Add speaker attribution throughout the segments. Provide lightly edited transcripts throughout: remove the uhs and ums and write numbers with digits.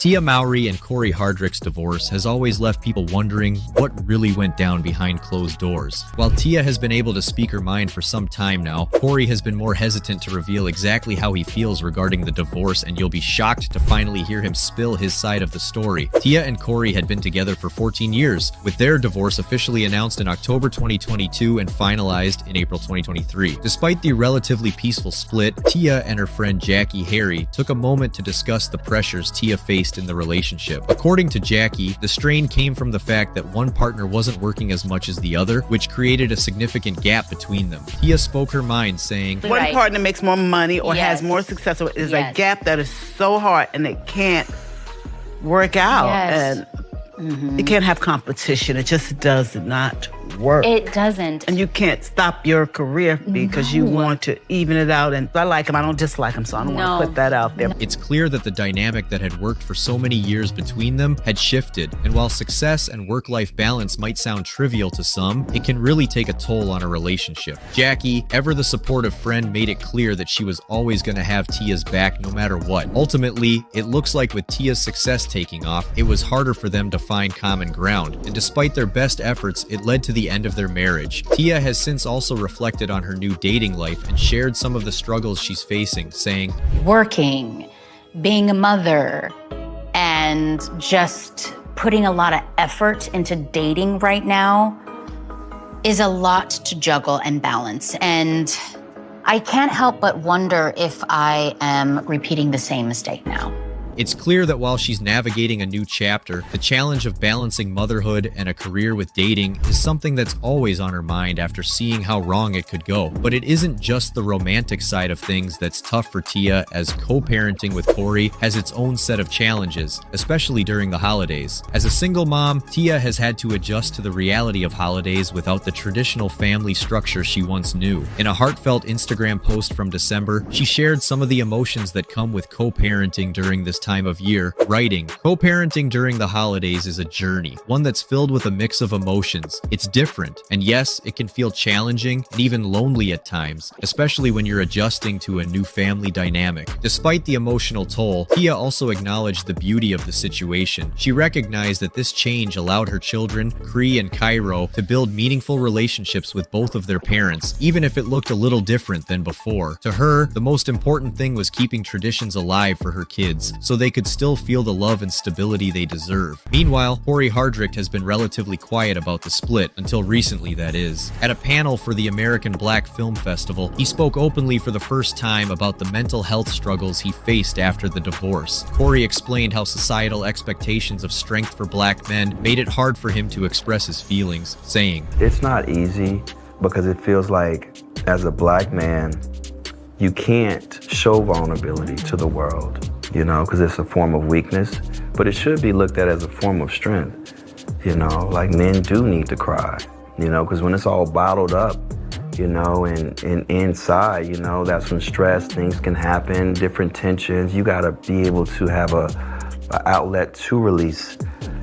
Speaker 1: Tia Mowry and Cory Hardrict's divorce has always left people wondering what really went down behind closed doors. While Tia has been able to speak her mind for some time now, Cory has been more hesitant to reveal exactly how he feels regarding the divorce, and you'll be shocked to finally hear him spill his side of the story. Tia and Cory had been together for 14 years, with their divorce officially announced in October 2022 and finalized in April 2023. Despite the relatively peaceful split, Tia and her friend Jackie Harry took a moment to discuss the pressures Tia faced in the relationship. According to Jackie, the strain came from the fact that one partner wasn't working as much as the other, which created a significant gap between them. Tia spoke her mind, saying,
Speaker 2: one partner makes more money or has more success, or is a gap that is so hard and it can't work out. And you can't have competition. It just does not work.
Speaker 3: It doesn't.
Speaker 2: And you can't stop your career because you want to even it out. And I like him, I don't dislike him, so I don't want to put that out there.
Speaker 1: It's clear that the dynamic that had worked for so many years between them had shifted. And while success and work-life balance might sound trivial to some, it can really take a toll on a relationship. Jackie, ever the supportive friend, made it clear that she was always going to have Tia's back no matter what. Ultimately, it looks like with Tia's success taking off, it was harder for them to find common ground. And despite their best efforts, it led to the end of their marriage. Tia has since also reflected on her new dating life and shared some of the struggles she's facing, saying,
Speaker 3: working, being a mother, and just putting a lot of effort into dating right now is a lot to juggle and balance. And I can't help but wonder if I am repeating the same mistake now.
Speaker 1: It's clear that while she's navigating a new chapter, the challenge of balancing motherhood and a career with dating is something that's always on her mind after seeing how wrong it could go. But it isn't just the romantic side of things that's tough for Tia, as co-parenting with Cory has its own set of challenges, especially during the holidays. As a single mom, Tia has had to adjust to the reality of holidays without the traditional family structure she once knew. In a heartfelt Instagram post from December, she shared some of the emotions that come with co-parenting during this time of year, writing, "Co-parenting during the holidays is a journey, one that's filled with a mix of emotions. It's different, and yes, it can feel challenging and even lonely at times, especially when you're adjusting to a new family dynamic." Despite the emotional toll, Tia also acknowledged the beauty of the situation. She recognized that this change allowed her children, Cree and Cairo, to build meaningful relationships with both of their parents, even if it looked a little different than before. To her, the most important thing was keeping traditions alive for her kids, so they could still feel the love and stability they deserve. Meanwhile, Cory Hardrict has been relatively quiet about the split, until recently that is. At a panel for the American Black Film Festival, he spoke openly for the first time about the mental health struggles he faced after the divorce. Cory explained how societal expectations of strength for Black men made it hard for him to express his feelings, saying,
Speaker 4: "It's not easy because it feels like as a Black man, you can't show vulnerability to the world, you know, because it's a form of weakness, but it should be looked at as a form of strength, you know, like men do need to cry, you know, because when it's all bottled up, you know, and inside, you know, that's when stress, things can happen, different tensions. You got to be able to have a outlet to release.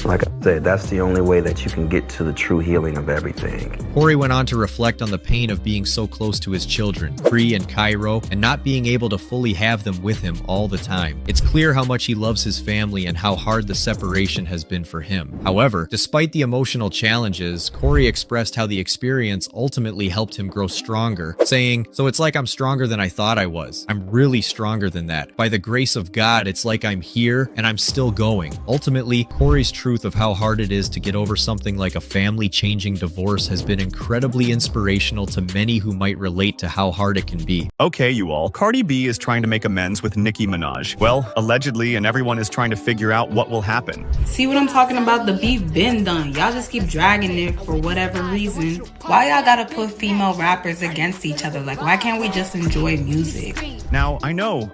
Speaker 4: Like I said, that's the only way that you can get to the true healing of everything."
Speaker 1: Cory went on to reflect on the pain of being so close to his children, Cree and Cairo, and not being able to fully have them with him all the time. It's clear how much he loves his family and how hard the separation has been for him. However, despite the emotional challenges, Cory expressed how the experience ultimately helped him grow stronger, saying, "So it's like I'm stronger than I thought I was. I'm really stronger than that. By the grace of God, it's like I'm here and I'm still going." Ultimately, Cory's truth of how hard it is to get over something like a family-changing divorce has been incredibly inspirational to many who might relate to how hard it can be.
Speaker 5: Okay, you all. Cardi B is trying to make amends with Nicki Minaj. Well, allegedly, and everyone is trying to figure out what will happen.
Speaker 6: See what I'm talking about? The beef been done. Y'all just keep dragging it for whatever reason. Why y'all gotta put female rappers against each other? Like, why can't we just enjoy music?
Speaker 5: Now, I know.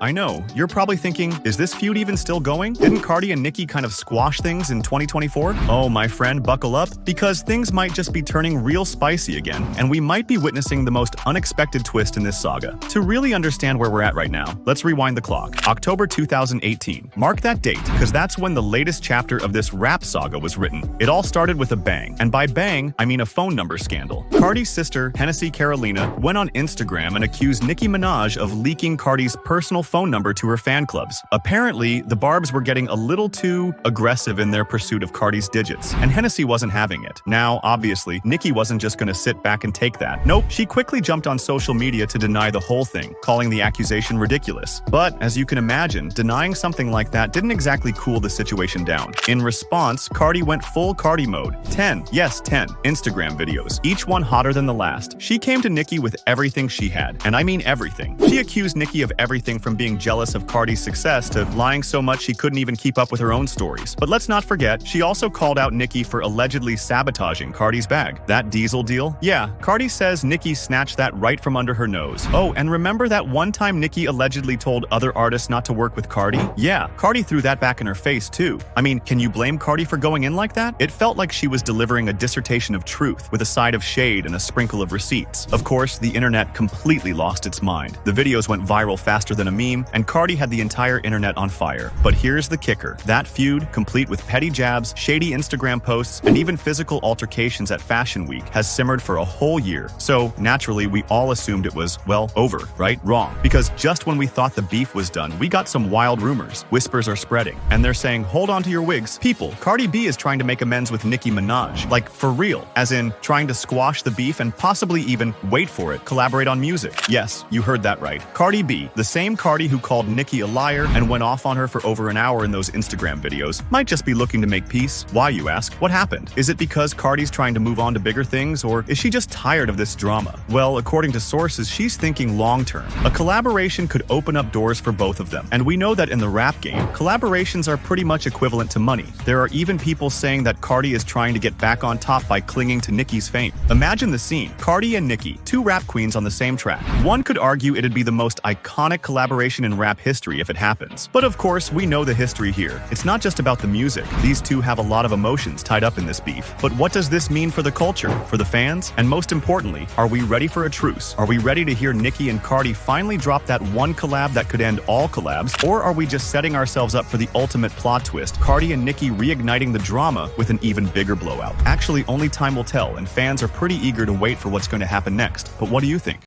Speaker 5: You're probably thinking, is this feud even still going? Didn't Cardi and Nicki kind of squash things in 2024? Oh, my friend, buckle up, because things might just be turning real spicy again, and we might be witnessing the most unexpected twist in this saga. To really understand where we're at right now, let's rewind the clock. October 2018. Mark that date, because that's when the latest chapter of this rap saga was written. It all started with a bang, and by bang, I mean a phone number scandal. Cardi's sister, Hennessy Carolina, went on Instagram and accused Nicki Minaj of leaking Cardi's personal phone number to her fan clubs. Apparently, the Barbs were getting a little too aggressive in their pursuit of Cardi's digits, and Hennessy wasn't having it. Now, obviously, Nicki wasn't just gonna sit back and take that. Nope, she quickly jumped on social media to deny the whole thing, calling the accusation ridiculous. But, as you can imagine, denying something like that didn't exactly cool the situation down. In response, Cardi went full Cardi mode. 10 Instagram videos, each one hotter than the last. She came to Nicki with everything she had, and I mean everything. She accused Nicki of everything from being jealous of Cardi's success to lying so much she couldn't even keep up with her own stories. But let's not forget, she also called out Nicki for allegedly sabotaging Cardi's bag. That Diesel deal? Yeah, Cardi says Nicki snatched that right from under her nose. Oh, and remember that one time Nicki allegedly told other artists not to work with Cardi? Yeah, Cardi threw that back in her face too. I mean, can you blame Cardi for going in like that? It felt like she was delivering a dissertation of truth with a side of shade and a sprinkle of receipts. Of course, the internet completely lost its mind. The videos went viral faster than a meme, and Cardi had the entire internet on fire. But here's the kicker. That feud, complete with petty jabs, shady Instagram posts, and even physical altercations at Fashion Week, has simmered for a whole year. So, naturally, we all assumed it was, well, over, right? Wrong. Because just when we thought the beef was done, we got some wild rumors. Whispers are spreading, and they're saying, hold on to your wigs. People, Cardi B is trying to make amends with Nicki Minaj. Like, for real. As in, trying to squash the beef and possibly even, wait for it, collaborate on music. Yes, you heard that right. Cardi B, the same Cardi who called Nicki a liar and went off on her for over an hour in those Instagram videos, might just be looking to make peace. Why, you ask? What happened? Is it because Cardi's trying to move on to bigger things, or is she just tired of this drama? Well, according to sources, she's thinking long-term. A collaboration could open up doors for both of them, and we know that in the rap game, collaborations are pretty much equivalent to money. There are even people saying that Cardi is trying to get back on top by clinging to Nicki's fame. Imagine the scene. Cardi and Nicki, two rap queens on the same track. One could argue it'd be the most iconic collaboration in rap history if it happens. But of course, we know the history here. It's not just about the music. These two have a lot of emotions tied up in this beef. But what does this mean for the culture, for the fans? And most importantly, are we ready for a truce? Are we ready to hear Nicki and Cardi finally drop that one collab that could end all collabs? Or are we just setting ourselves up for the ultimate plot twist, Cardi and Nicki reigniting the drama with an even bigger blowout? Actually, only time will tell, and fans are pretty eager to wait for what's going to happen next. But what do you think?